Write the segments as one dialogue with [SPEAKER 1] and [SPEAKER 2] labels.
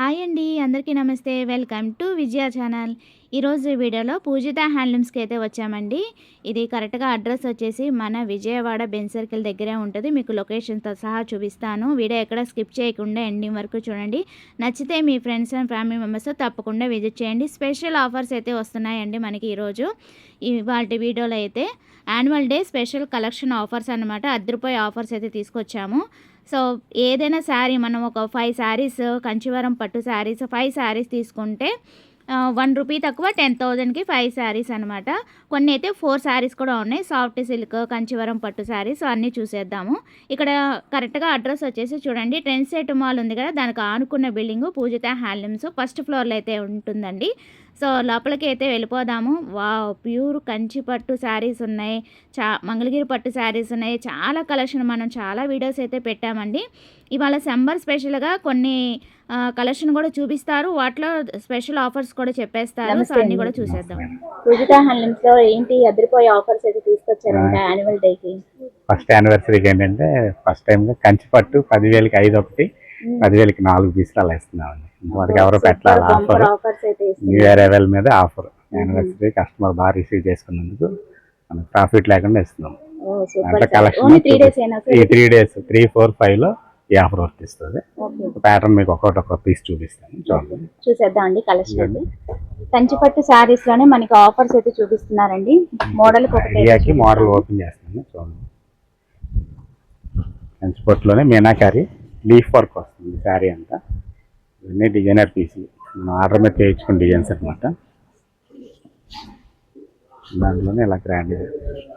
[SPEAKER 1] Hi అండి. అందరికీ నమస్తే. Welcome to Vijaya channel. ఈరోజు వీడియోలో పూజిత హ్యాండ్లూమ్స్‌కి అయితే వచ్చామండి. ఇది కరెక్ట్‌గా అడ్రస్ వచ్చేసి మన విజయవాడ బెంజ్ సర్కిల్ దగ్గరే ఉంటది. మీకు లొకేషన్‌తో సహా చూపిస్తాను. వీడియో ఎక్కడ స్కిప్ చేయకుండా ఎండింగ్ వరకు చూడండి. నచ్చితే మీ ఫ్రెండ్స్ అండ్ ఫ్యామిలీ మెంబర్స్‌తో తప్పకుండా విజిట్ చేయండి. స్పెషల్ ఆఫర్స్ అయితే వస్తున్నాయండి మనకి ఈరోజు. ఇవాల్టి వీడియోలో అయితే annual day special collection offers అన్నమాట. అదిరిపోయే ఆఫర్స్ అయితే తీసుకొచ్చాము. సో ఏదైనా శారీ మనం ఒక 5 శారీస్ కంచివరం పట్టు శారీస్ 5 శారీస్ తీసుకుంటే ₹1 తక్కువ 10,000కి 5 శారీస్ అనమాట. కొన్ని అయితే 4 శారీస్ కూడా ఉన్నాయి. సాఫ్ట్ సిల్క్ కంచివరం పట్టు శారీస్ అన్నీ చూసేద్దాము. ఇక్కడ కరెక్ట్‌గా అడ్రస్ వచ్చేసి చూడండి, ట్రెండ్ సెట్ మాల్ ఉంది కదా, దానికి ఆనుకున్న బిల్డింగ్ పూజిత హ్యాండ్లూమ్స్ ఫస్ట్ ఫ్లోర్లో అయితే ఉంటుందండి. సో లోపలికి అయితే వెళ్ళిపోదాము. వావ్! ప్యూర్ కంచి పట్టు శారీస్ ఉన్నాయి, మంగళగిరి పట్టు శారీస్ ఉన్నాయి. చాలా కలెక్షన్ మనం చాలా వీడియోస్ అయితే పెట్టామండి. ఇవాళ సమ్మర్ స్పెషల్గా కొన్ని కలెక్షన్ కూడా చూపిస్తారు, వాటిలో స్పెషల్ ఆఫర్స్ కూడా చెప్పేస్తారు. సో అన్ని కూడా చూసేద్దాం.
[SPEAKER 2] పూజిత హ్యాండ్లూమ్స్ లో ఏంటి అదిరిపోయే ఆఫర్స్ అయితే తీసుకొచ్చారంట యాన్యువల్ డేకి.
[SPEAKER 3] ఫస్ట్ యానివర్సరీకి ఏంటంటే ఫస్ట్ టైం కంచి పట్టు 10,000కి 5 ఒకటి, 10,000కి 4 పీసులు అలా ఇస్తున్నామండి. ఇంతవరకు ఎవరో పెట్టాలి ఆఫర్. న్యూ ఇయర్ అవైల్ మీద ఆఫర్ యానివర్సరీ కస్టమర్ బాగా రిసీవ్ చేసుకున్నందుకు మనకు ప్రాఫిట్ లేకుండా ఇస్తున్నాం. అంటే కలెక్షన్ ఈ 3 days 3, 4, 5లో ఈ ఆఫర్ వర్తిస్తుంది. ప్యాటర్న్ మీకు ఒక్కొక్క పీస్ చూపిస్తాను, చూడండి.
[SPEAKER 2] చూసేద్దాం అండి కలెక్షన్. కంచిపట్టు శారీస్ లోనే మనకి ఆఫర్స్ అయితే చూపిస్తున్నారండి. మోడల్
[SPEAKER 3] మోడల్ ఓపెన్ చేస్తాను, చూడండి. కంచిపట్టులోనే మీనాకారి లీఫ్ వర్క్ వస్తుంది శారీ అంతా. ఇవన్నీ డిజైనర్ పీసులు మనం ఆర్డర్ మీద చేయించుకున్న డిజైన్స్ అనమాట. దాంట్లోనే ఇలా గ్రాండ్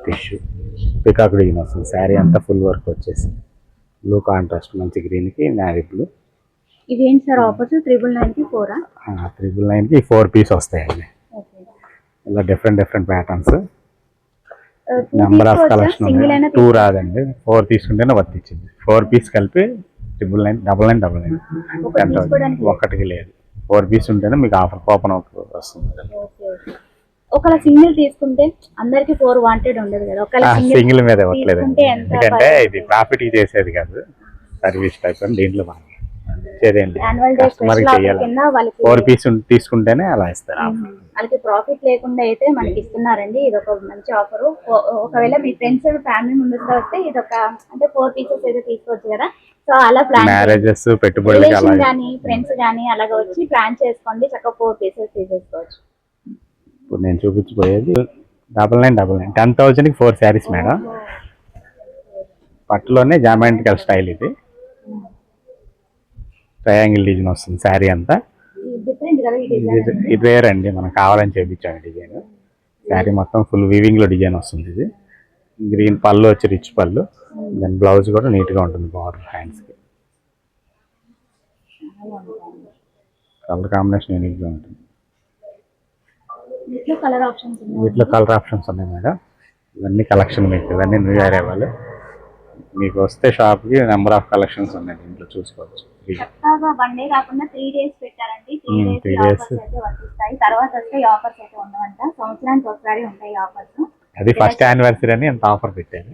[SPEAKER 3] టిష్యూ పికాక్ డిజైన్ వస్తుంది. శారీ అంతా ఫుల్ వర్క్ వచ్చేసి బ్లూ కాంట్రాస్ట్ మంచి గ్రీన్కి నావీ బ్లూ.
[SPEAKER 2] ఇవేంటి సార్ ఆఫర్స్? 999కి 4?
[SPEAKER 3] 999కి 4 పీస్ వస్తాయండి. ఇలా different patterns. Number of collection ఉంది. 2 రాదండి, 4 తీసుకుంటేనే వర్తించింది. 4 పీస్ కలిపి 999. ఒక్కటికి లేదు, 4 పీస్ ఉంటేనే మీకు ఆఫర్ కూపన్ వస్తుంది.
[SPEAKER 2] ఒకవేళ సింగిల్ తీసుకుంటే అందరికి 4 వాంటెడ్ ఉండదు కదా, ఒకవేళ
[SPEAKER 3] సింగిల్ మీద ఇవ్వట్లేదు ఎందుకంటే ఇది ప్రాఫిట్ చేసేది కాదు, సర్వీస్ టైప్ అని. దీంట్లో కస్టమర్కి చెయ్యాలి. 4 పీస్ తీసుకుంటేనే అలా ఇస్తారు.
[SPEAKER 2] వాళ్ళకి ప్రాఫిట్ లేకుండా అయితే మనకి ఇస్తున్నారండి. ఇది ఒక మంచి ఆఫర్. ఒకవేళ మీ ఫ్రెండ్స్ ఫ్యామిలీ మెంబర్స్ తో వస్తే ఇది ఒక అంటే 4 పీసెస్ అయితే తీసుకోవచ్చు కదా. సో అలా ప్లాన్
[SPEAKER 3] మ్యారేజెస్ పెట్టుబడులు
[SPEAKER 2] కానీ ఫ్రెండ్స్ కానీ అలాగ వచ్చి ప్లాన్ చేసుకోండి, చక్కగా 4 పీసెస్ తీసేసుకోవచ్చు.
[SPEAKER 3] ఇప్పుడు నేను చూపించబోయేది 9999 10,000కి 4 శారీస్ మేడం. పట్టులోనే జామెట్రికల్ స్టైల్. ఇది ట్రయాంగిల్ డిజైన్ వస్తుంది శారీ అంతా. ఇది రేర్ అండి, మనం కావాలని చేయించాము డిజైన్. శారీ మొత్తం ఫుల్ వీవింగ్లో డిజైన్ వస్తుంది. ఇది గ్రీన్ పళ్ళు వచ్చి రిచ్ పళ్ళు, దాని బ్లౌజ్ కూడా నీట్గా ఉంటుంది. బార్డర్ హ్యాండ్స్కి కలర్ కాంబినేషన్ యూనిక్గా ఉంటుంది. వీటిలో కలర్ ఆప్షన్స్ ఉన్నాయి మేడం. ఇవన్నీ కలెక్షన్ మీకు, ఇవన్నీ న్యూ ఇయర్ అవ్వాలి. మీకు వస్తే షాప్కి నెంబర్ ఆఫ్ కలెక్షన్స్ ఉన్నాయి, దీంట్లో చూసుకోవచ్చు.
[SPEAKER 2] 3 days పెట్టారండి. 3 days తర్వాత వస్తే ఆఫర్స్ అయితే ఉండవంట. సంవత్సరానికి ఒకసారి ఉంటాయి ఆఫర్స్.
[SPEAKER 3] అది ఫస్ట్ యానివర్సరీ అని ఎంత ఆఫర్ పెట్టారు.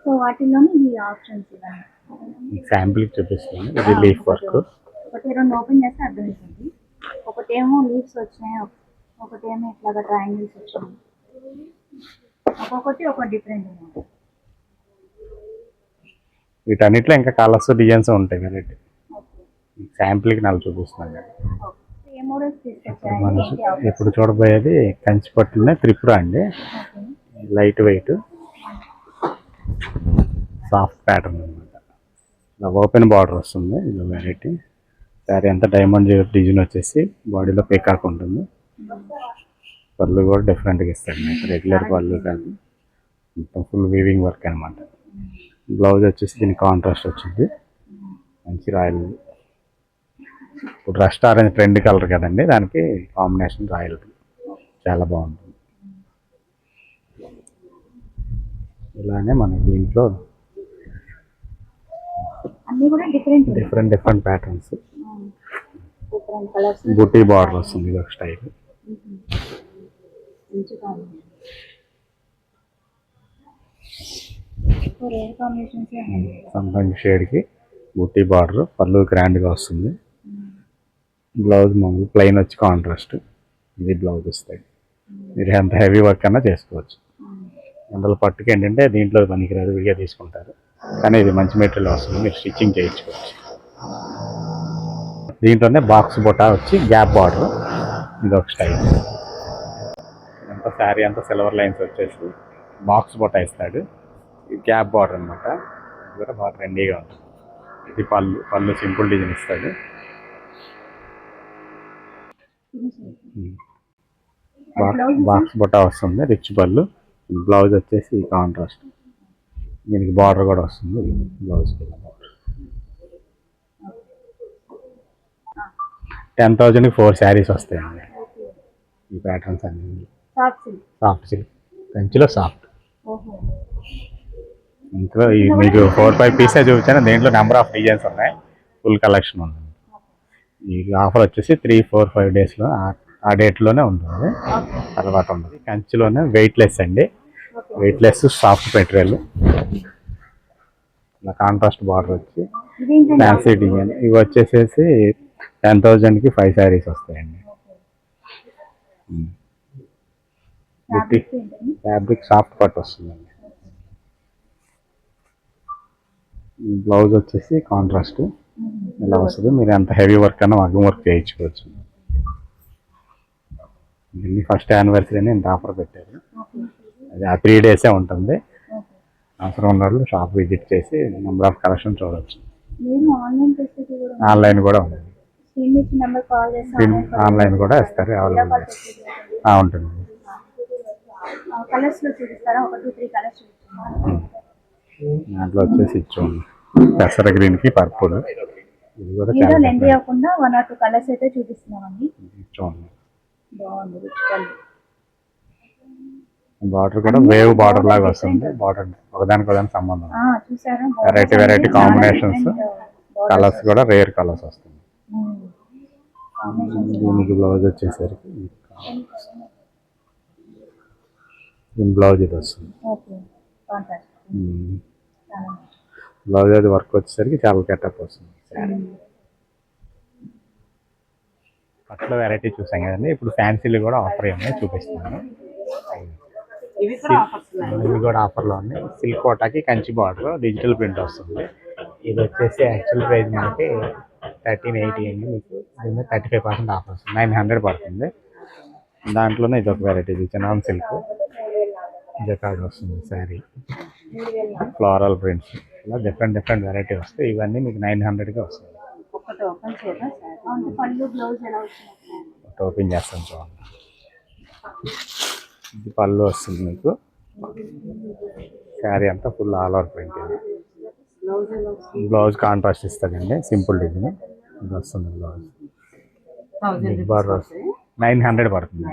[SPEAKER 2] సో వాటిలోనే ఈ ఆప్షన్స్ ఇవ్వండి.
[SPEAKER 3] శాంపుల్ చూపిస్తున్నాను. ఇది లీఫ్ వర్క్.
[SPEAKER 2] ఒకటి 2 ఓపెన్ చేస్తే అర్థమవుతుంది. ఒకటేమో లీవ్స్ వచ్చినాయి, ఒకటేమో ఇట్లాగా ట్రయాంగిల్స్ వచ్చినాయి. ఒక్కొక్కటి ఒక డిఫరెంట్.
[SPEAKER 3] వీటన్నిటిలో ఇంకా కలర్స్ డిజైన్స్ ఉంటాయి వెరైటీ. శాంపుల్కి 4 చూపిస్తున్నాను కదా. ఇప్పుడు చూడబోయేది కంచిపట్టులోనే త్రిపుర అండి. లైట్ వెయిట్ సాఫ్ట్ ప్యాటర్న్ అనమాట. ఇలా ఓపెన్ బార్డర్ వస్తుంది. ఇది వెరైటీ. శారీ అంతా డైమండ్ డిజైన్ వచ్చేసి బాడీలో పికాక్ ఉంటుంది. పళ్ళు కూడా డిఫరెంట్గా ఇస్తాడు, రెగ్యులర్ పళ్ళు కాదు, మొత్తం ఫుల్ వీవింగ్ వర్క్ అనమాట. బ్లౌజ్ వచ్చేసి దీనికి కాంట్రాస్ట్ వచ్చింది, మంచి రాయల్. ఇప్పుడు రస్ట్ ఆరెంజ్ ట్రెండ్ కలర్ కదండి, దానికి కాంబినేషన్ రాయల్ చాలా బాగుంటుంది. ఇలానే మనకి దీంట్లో డిఫరెంట్ ప్యాటర్న్స్, బుటీ బార్డర్ వస్తుంది. ఇది ఒక స్టైల్. సంథింగ్ షేడ్కి బూటీ బార్డర్, పళ్ళు గ్రాండ్గా వస్తుంది. బ్లౌజ్ మామూలు ప్లెయిన్ వచ్చి కాంట్రాస్ట్. ఇది బ్లౌజ్ వస్తాయి. మీరు ఎంత హెవీ వర్క్ అన్నా చేసుకోవచ్చు. అందులో పట్టుకు ఏంటంటే దీంట్లో పనికిరాదు, విడిగా తీసుకుంటారు. కానీ ఇది మంచి మెటీరియల్ వస్తుంది, మీరు స్టిచ్చింగ్ చేయించుకోవచ్చు. దీంట్లోనే బాక్స్ బొటా వచ్చి గ్యాప్ బార్డర్, ఇది ఒక స్టైల్. అంతా శారీ అంతా సిల్వర్ లైన్స్ వచ్చేసి బాక్స్ బొటా ఇస్తాడు. ఇది గ్యాప్ బార్డర్ అనమాట. ఇది కూడా బాగా ట్రెండీగా ఉంటుంది. ఇది పళ్ళు సింపుల్ డిజైన్ ఇస్తాడు. బాక్స్ బొటా వస్తుంది, రిచ్ పళ్ళు. బ్లౌజ్ వచ్చేసి కాంట్రాస్ట్. దీనికి బార్డర్ కూడా వస్తుంది. బ్లౌజ్కి 10,000కి 4 శారీస్ వస్తాయండి. ఈ ప్యాటర్న్స్ అన్ని సాఫ్ట్ సిల్క్, కంచిలో సాఫ్ట్. ఇంట్లో మీకు 4-5 పీసే చూపించాను. దీంట్లో నెంబర్ ఆఫ్ డిజైన్స్ ఉన్నాయి, ఫుల్ కలెక్షన్ ఉంది. ఈ ఆఫర్ వచ్చేసి 3-4-5 డేస్లో ఆ డేట్లోనే ఉంటుంది, తర్వాత ఉంటుంది. కంచిలోనే వెయిట్లెస్ అండి, వెయిట్లెస్ సాఫ్ట్ మెటీరియల్. ఇలా కాంట్రాస్ట్ బార్డర్ వచ్చి ఫ్యాన్సీ డిజైన్. ఇవి వచ్చేసేసి 10,000కి 5 శారీస్ వస్తాయండి. ఫ్యాబ్రిక్ సాఫ్ట్ పట్టు వస్తుందండి. బ్లౌజ్ వచ్చేసి కాంట్రాస్ట్ ఇలా వస్తుంది. మీరు ఎంత హెవీ వర్క్ అన్నా మగ్గం వర్క్ చేయించుకోవచ్చు. దీన్ని ఫస్ట్ యానివర్సరీని ఇంత ఆఫర్ పెట్టారు. అది ఆ 3 డేసే ఉంటుంది. అవసరం ఉన్న వాళ్ళు షాప్ విజిట్ చేసి నెంబర్ ఆఫ్ కలెక్షన్ చూడవచ్చు. ఆన్లైన్ కూడా ఉంది, ఆన్లైన్ కూడా ఇస్తారు, అవైలబుల్ ఉంటుంది. దాంట్లో వచ్చేసి ఇచ్చాము పెసర గ్రీన్కి పర్పుల్. ఇది కూడా చాలా ఇచ్చాము. బార్డర్ కూడా వేవ్ బార్డర్ లాగా వస్తుంది. బార్డర్ ఒకదానికి సంబంధం, వెరైటీ కాంబినేషన్స్. కలర్స్ కూడా రేర్ కలర్స్ వస్తుంది. దీనికి బ్లౌజ్ వచ్చేసరికి దీని బ్లౌజ్ ఇది వస్తుంది. బ్లౌజ్ అది వర్క్ వచ్చేసరికి చాలా గెటప్ వస్తుంది. పట్ల వెరైటీ చూసాం కదండి. ఇప్పుడు ఫ్యాన్సీలు కూడా ఆఫర్ ఉన్నాయి, చూపిస్తున్నాను. ఇవి కూడా ఆఫర్లో ఉన్నాయి. సిల్క్ కోటాకి కంచి బార్డర్, డిజిటల్ ప్రింట్ వస్తుంది. ఇది వచ్చేసి యాక్చువల్ ప్రైస్ మనకి 1380 అండి. మీకు దీని 35% ఆఫర్ వస్తుంది, 900 పడుతుంది. దాంట్లోనే ఇది ఒక వెరైటీ, ఇది చనాన్ సిల్క్ జకార్డ్ వస్తుంది శారీ, ఫ్లోరల్ ప్రింట్స్. ఇలా డిఫరెంట్ వెరైటీ వస్తాయి. ఇవన్నీ మీకు 900గా వస్తుంది. ఓపెన్ చేస్తాను చూడండి. ఇది పళ్ళు వస్తుంది మీకు. శారీ అంతా full all over print. Blouse contrast ఇస్తాడండి, సింపుల్ డిజైన్. ఇది వస్తుంది బ్లౌజ్. బిగ్ బార్డర్ 900 పడుతుంది.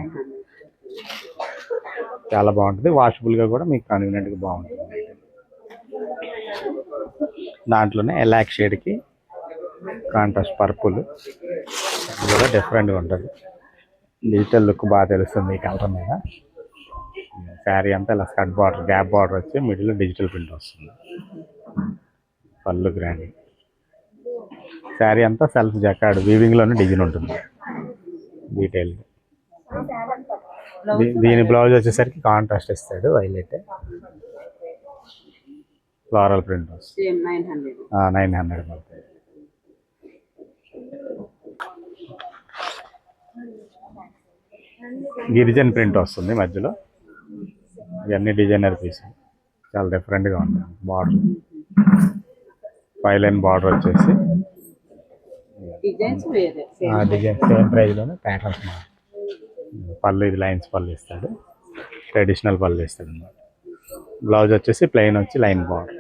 [SPEAKER 3] చాలా బాగుంటుంది. వాషబుల్గా కూడా మీకు కన్వీనియంట్గా బాగుంటుంది. దాంట్లోనే ఎలాక్ షేడ్కి కాంట్రాస్ట్ పర్పుల్. ఇది కూడా డిఫరెంట్గా ఉంటుంది. డిజిటల్ లుక్ బాగా తెలుస్తుంది ఈ కలర్ మీద. శారీ అంతా ఇలా స్కర్ట్ బార్డర్, గ్యాప్ బార్డర్ వచ్చి మిడిల్లో డిజిటల్ ప్రింట్ వస్తుంది. పళ్ళు గ్రాండ్. శారీ అంతా సెల్ఫ్ జకార్డ్ వీవింగ్లోనే డిజైన్ ఉంటుంది, డీటెయిల్. దీని బ్లౌజ్ వచ్చేసరికి కాంట్రాస్ట్ ఇస్తాడు, వైలెట్ ఫ్లోరల్ ప్రింట్ వస్తుంది. 900 పడుతుంది. గిరిజన్ ప్రింట్ వస్తుంది మధ్యలో. ఇవన్నీ డిజైనర్ పీస్, చాలా డిఫరెంట్గా ఉంటుంది. బార్డర్ 5 లైన్ బార్డర్ వచ్చేసి డిజైన్ సేమ్ ప్రైస్లోనే ప్యాటర్న్స్ మాత్రం. పళ్ళు ఇది లైన్స్ పళ్ళు ఇస్తాడు, ట్రెడిషనల్ పళ్ళు ఇస్తాడు అన్నమాట. బ్లౌజ్ వచ్చేసి ప్లెయిన్ వచ్చి లైన్ బార్డర్.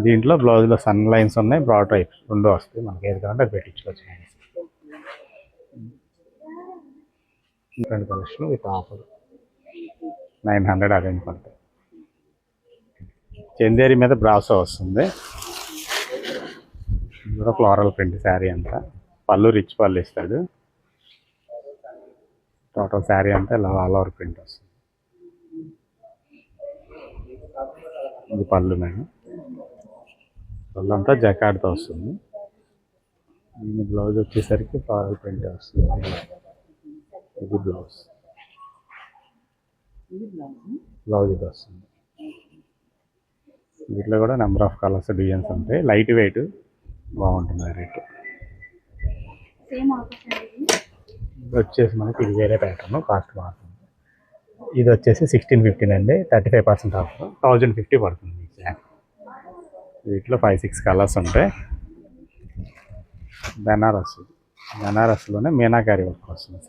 [SPEAKER 3] దీంట్లో బ్లౌజ్లో సన్ లైన్స్ ఉన్నాయి, బ్రాడ్ టైప్ రెండు వస్తాయి. మనకి ఏది కావాలంటే అది పెట్టించుకోవచ్చు. Different collection with offer 900 range పడతాయి. చందేరి మీద బ్రాసో వస్తుంది. కూడా ఫ్లోరల్ ప్రింట్ శారీ అంతా. పళ్ళు రిచ్ పళ్ళు ఇస్తాడు. టోటల్ శారీ అంతా ఇలా ఆల్ ఓవర్ ప్రింట్ వస్తుంది. ఇది పళ్ళు మేడం. వాళ్ళంతా జకాడ్తో వస్తుంది. దీని బ్లౌజ్ వచ్చేసరికి ఫ్లోరల్ ప్రింట్ వస్తుంది. ఇది బ్లౌజ్ ఇది వస్తుంది. వీటిలో కూడా నెంబర్ ఆఫ్ కలర్స్ డిజైన్స్ ఉంటాయి. లైట్ వెయిట్ బాగుంటుంది రేటు.
[SPEAKER 2] సేమ్ ఆఫర్స్ అండి.
[SPEAKER 3] ఇది వచ్చేసి మనకి ఇది వేరే ప్యాటర్న్, కాస్ట్ మారుతుంది. ఇది వచ్చేసి 1615 అండి, 35% ఆఫ్, 1050 పడుతుంది. వీటిలో 5-6 కలర్స్ ఉంటాయి. బెనారస్లోనే మీనాకారి వర్క్ వస్తుంది.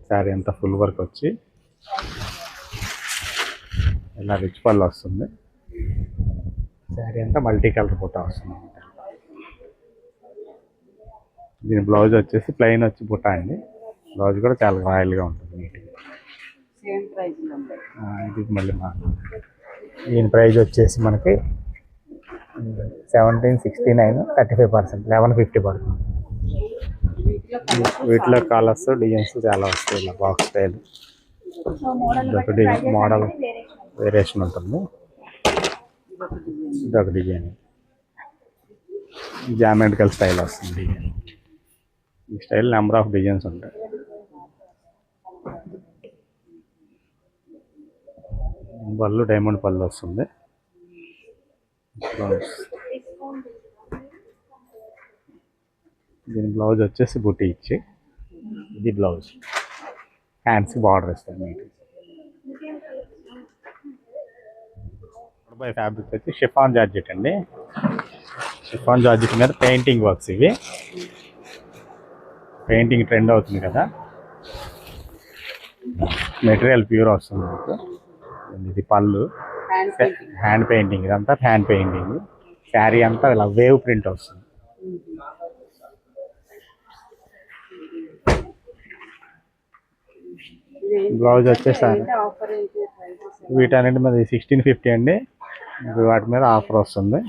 [SPEAKER 3] శారీ అంతా ఫుల్ వర్క్ వచ్చి ఇలా రిచ్ పళ్ళు వస్తుంది. శారీ అంతా మల్టీ కలర్ బుట్ట వస్తుంది. దీని బ్లౌజ్ వచ్చేసి ప్లెయిన్ వచ్చి బుట్ట అండి. బ్లౌజ్ కూడా చాలా రాయల్గా ఉంటుంది, నీట్గా. ఇది మళ్ళీ దీని ప్రైస్ వచ్చేసి మనకి 1769, 35%, 1150 పడుతుంది. వీటిలో కలర్స్ డిజైన్స్ చాలా వస్తాయి. ఇలా బాక్స్ స్టైల్ ఇదొకటి మోడల్ వేరియేషన్ ఉంటుంది. ఇదొక డిజైన్, జామెట్రికల్ స్టైల్ వస్తుంది డిజైన్. ఈ స్టైల్ నెంబర్ ఆఫ్ డిజైన్స్ ఉంటాయి. పళ్ళు డైమండ్ పళ్ళు వస్తుంది. బ్లౌజ్ దీని బ్లౌజ్ వచ్చేసి బుట్టి ఇచ్చి, ఇది బ్లౌజ్ హ్యాండ్స్కి బార్డర్ ఇస్తాను. మీకు బై ఫ్యాబ్రిక్ వచ్చి షిఫాన్ జార్జెట్ అండి. షిఫాన్ జార్జెట్ మీద పెయింటింగ్ వర్క్స్. ఇవి పెయింటింగ్ ట్రెండ్ అవుతుంది కదా. మెటీరియల్ ప్యూర్ వస్తుంది మీకు. ఇది పళ్ళు హ్యాండ్ పెయింటింగ్, ఇదంతా హ్యాండ్ పెయింటింగ్. శారీ అంతా ఇలా వేవ్ ప్రింట్ వస్తుంది. బ్లౌజ్ వచ్చేసారి వీటన్నిటి మీద 1650 అండి. వాటి మీద ఆఫర్ వస్తుంది.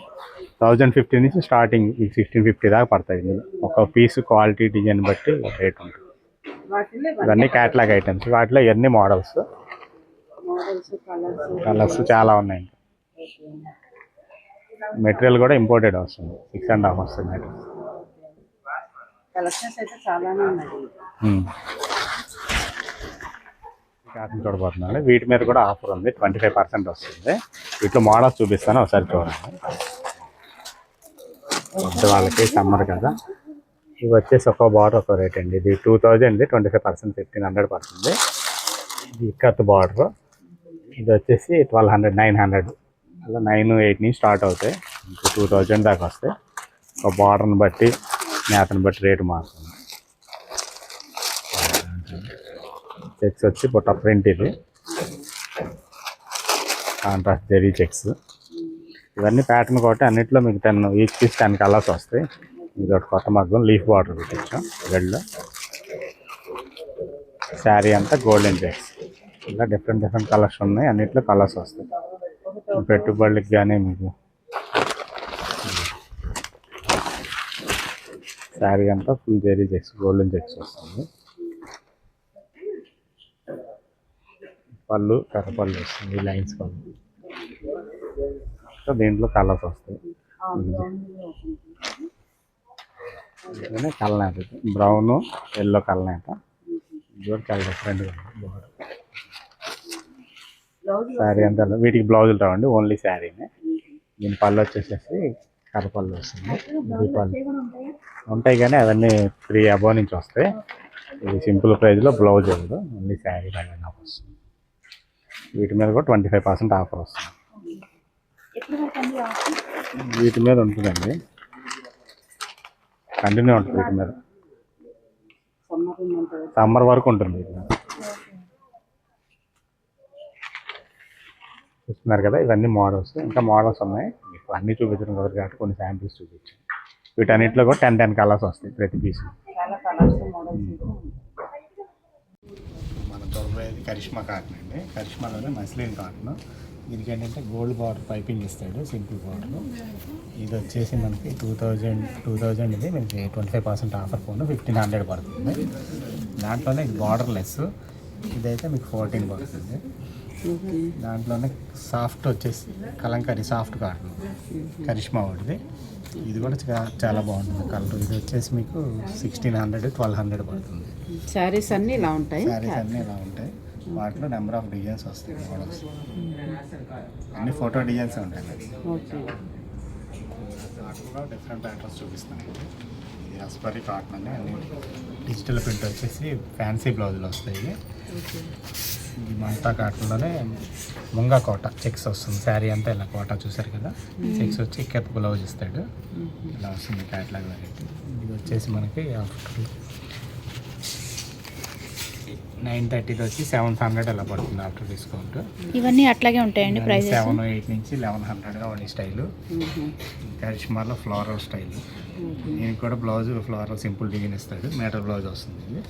[SPEAKER 3] 1050 నుంచి స్టార్టింగ్ 1650 దాకా పడతాయి. ఇందులో ఒక పీస్ క్వాలిటీ డిజైన్ బట్టి రేట్ ఉంటుంది. ఇవన్నీ క్యాటలాగ్ ఐటమ్స్. వాటిలో ఇవన్నీ మోడల్స్ కలర్స్ చాలా ఉన్నాయి. మెటీరియల్ కూడా ఇంపోర్టెడ్ వస్తుంది. 6.5 వస్తుంది మెటీరియల్. కాటన్ చూడబోతున్నాను. వీటి మీద కూడా ఆఫర్ ఉంది, 25% వస్తుంది. వీటిలో మోడల్స్ చూపిస్తాను, ఒకసారి చూడండి. వాళ్ళకి సమ్మర్ కదా. ఇవి వచ్చేసి ఒక బార్డర్ ఒక రేట్ అండి. ఇది 2000, 25%, 1500 పడుతుంది. ఇది ఇక్కత్ బార్డర్. ఇది వచ్చేసి 1200, 900, అలా 9-8 నుంచి స్టార్ట్ అవుతాయి. 2000 దాకా వస్తాయి. ఒక బార్డర్ని బట్టి నేతను బట్టి రేటు మారుతుంది. చెక్స్ వచ్చి బుట్ట ప్రింట్. ఇది కాంట్రాస్ట్ జెరీ చెక్స్. ఇవన్నీ ప్యాటర్న్ కాబట్టి అన్నింటిలో మీకు 10, ఈచ్ పీస్ 10 కలర్స్ వస్తాయి. ఇది ఒకటి కొత్త మగ్గం లీఫ్ బార్డర్ పెట్టించాం రెడ్లో. శారీ అంతా గోల్డెన్ చెక్స్. ఇలా డిఫరెంట్ కలర్స్ ఉన్నాయి. అన్నింటిలో కలర్స్ వస్తాయి. పెట్టుబడులకి కానీ మీకు శారీ అంతా full zari checks, golden checks వస్తుంది. పళ్ళు కర్రపళ్ళు వస్తుంది, లైన్స్ పళ్ళు. సో దీంట్లో కలర్స్ వస్తాయి. కలనేత, బ్రౌన్, ఎల్లో కలనేత. ఇది కూడా చాలా డిఫరెంట్గా ఉంది. శారీ అంతా వీటికి బ్లౌజులు రావండి, ఓన్లీ శారీనే. దీని పళ్ళు వచ్చేసేసి కర్రపళ్ళు వస్తుంది. ఈ పళ్ళు ఉంటాయి కానీ అవన్నీ 3 అబోవ్ నుంచి వస్తాయి. ఇది సింపుల్ ప్రైస్లో బ్లౌజ్ ఉండదు, ఓన్లీ శారీ లాగా వస్తుంది. వీటి మీద కూడా 25% ఆఫర్ వస్తుంది. వీటి మీద ఉంటుందండి, కంటిన్యూ ఉంటుంది. వీటి మీద సమ్మర్ వరకు ఉంటుంది. చూస్తున్నారు కదా, ఇవన్నీ మోడల్స్. ఇంకా మోడల్స్ ఉన్నాయి. మీకు అన్నీ చూపించడం కదా కాబట్టి కొన్ని శాంపిల్స్ చూపించాను. వీటన్నిటిలో కూడా 10 కలర్స్ వస్తాయి ప్రతి పీస్. మన దొరకది కరిష్మా కాటన్ అండి. కరిష్మాలోనే మస్లిన్ కాటన్. దీనికి ఏంటంటే గోల్డ్ బార్డర్ పైపింగ్ ఇస్తాడు, సింపుల్ బార్డర్. ఇది వచ్చేసి మనకి 2000 ఇది మనకి 25% ఆఫర్ పోను 1500 పడుతుంది. దాంట్లోనే ఇది బార్డర్ లెస్. ఇదైతే మీకు 14 పడుతుంది.
[SPEAKER 4] ఓకే.
[SPEAKER 3] దాంట్లోనే సాఫ్ట్ వచ్చేసి కలంకారీ సాఫ్ట్ కాటన్ కరిష్మా వాడిది. ఇది కూడా చాలా బాగుంటుంది కలర్. ఇది వచ్చేసి మీకు 1600 1200 పడుతుంది.
[SPEAKER 4] శారీస్ అన్నీ ఇలా ఉంటాయి.
[SPEAKER 3] శారీస్ అన్నీ ఇలా ఉంటాయి. వాటిలో నెంబర్ ఆఫ్ డిజైన్స్ వస్తాయి, మోడల్స్ అన్ని ఫోటో డిజైన్స్ ఉంటాయి.
[SPEAKER 4] ఓకే.
[SPEAKER 3] కాటన్లో డిఫరెంట్ ప్యాటర్న్స్ చూపిస్తాను. ఇది హస్పరీ కాటన్ అని అన్ని డిజిటల్ ప్రింట్ వచ్చేసి ఫ్యాన్సీ బ్లౌజులు వస్తాయి.
[SPEAKER 4] ఓకే.
[SPEAKER 3] ఇది మంతా కాటన్లోనే ముంగా కోట చెక్స్ వస్తుంది. శారీ అంతా ఇలా కోట చూసారు కదా, చెక్స్ వచ్చి కెప్ బ్లౌజ్ ఇస్తాడు. ఇలా వస్తుంది క్యాట్లాగ్ వెరైటీ. ఇది వచ్చేసి మనకి 930 వచ్చి 700 అలా పడుతుంది ఆఫ్టర్ డిస్కౌంట్.
[SPEAKER 1] ఇవన్నీ అట్లాగే ఉంటాయండి ప్రైస్?
[SPEAKER 3] 780 నుంచి 1100గా ఉండే స్టైలు. కరిష్మాలో floral style. దీనికి కూడా బ్లౌజ్ ఫ్లోరల్ సింపుల్ డిజైన్ ఇస్తాడు. మీటర్ బ్లౌజ్ వస్తుంది. ఇది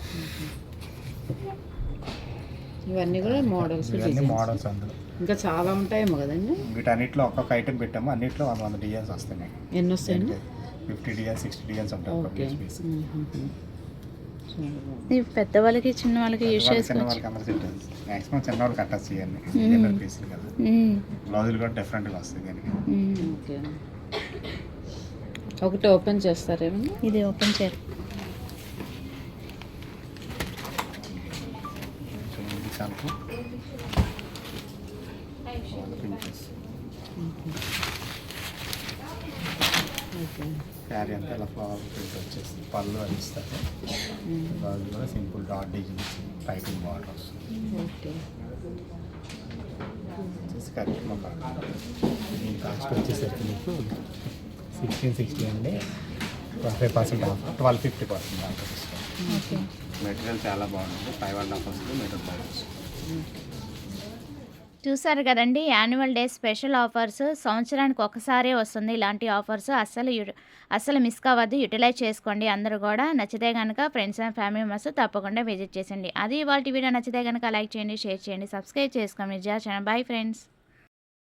[SPEAKER 4] ఇవన్నీ కూడా మోడల్స్.
[SPEAKER 3] ఇవన్నీ మోడల్స్ అందులో
[SPEAKER 4] ఇంకా చాలా ఉంటాయేమో కదండి.
[SPEAKER 3] వీటన్నిటిలో ఒక్కొక్క ఐటెం పెట్టాము. అన్నింటిలో 100 డిజైన్స్ వస్తాయి.
[SPEAKER 4] ఎన్ని వస్తాయండి?
[SPEAKER 3] 50 డిజైన్స్ 60 డిజైన్స్ ఉంటాయి ఒక
[SPEAKER 4] ఓకే.
[SPEAKER 3] పీస్.
[SPEAKER 1] ఇవి పెద్దవాళ్ళకి చిన్న వాళ్ళకి యూజ్
[SPEAKER 3] చిన్న
[SPEAKER 1] చేసుకోవచ్చు.
[SPEAKER 3] వాళ్ళకి అందరూ సెట్ అవుతుంది. మ్యాక్సిమం చిన్న వాళ్ళు కట్టచ్చు. ఇవన్నీ డిన్నర్ పీసులు కదా. బ్లౌజులు కూడా డిఫరెంట్గా వస్తాయి దానికి.
[SPEAKER 4] ఓకే. ఒకటి ఓపెన్ చేస్తారేమో.
[SPEAKER 1] ఇది ఓపెన్ చేయాలి.
[SPEAKER 3] చూడండి కలుపు పించెస్.
[SPEAKER 4] ఓకే.
[SPEAKER 3] శారీ అంతా ఇలా ఫ్లవర్ ప్రింట్ వచ్చేసి పళ్ళు అది ఇస్తారు. బ్లౌజ్ కూడా simple dot designs piping border వస్తుంది.
[SPEAKER 4] ఓకే.
[SPEAKER 3] వచ్చేసి కరెక్ట్గా దీని కాస్ట్ వచ్చేసరికి మీకు 1660 అండి. 25% ఆఫ్ 1250 పడుతుంది ఆఫర్ డిస్కౌంట్.
[SPEAKER 1] ఓకే.
[SPEAKER 3] మెటీరియల్ చాలా బాగుంటుంది. 5.5 వస్తుంది మీటర్ బ్లౌజ్.
[SPEAKER 1] చూసారు కదండి, యాన్యువల్ డే స్పెషల్ ఆఫర్స్ సంవత్సరానికి ఒకసారే వస్తుంది. ఇలాంటి ఆఫర్స్ అస్సలు మిస్ కావద్దు, యూటిలైజ్ చేసుకోండి. అందరూ కూడా నచ్చితే కనుక ఫ్రెండ్స్ అండ్ ఫ్యామిలీ మెంబర్స్ తప్పకుండా విజిట్ చేసండి. అది ఇవాళ వీడియో నచ్చితే కనుక లైక్ చేయండి, షేర్ చేయండి, సబ్స్క్రైబ్ చేసుకోండి. విజయ ఛానల్. Bye friends.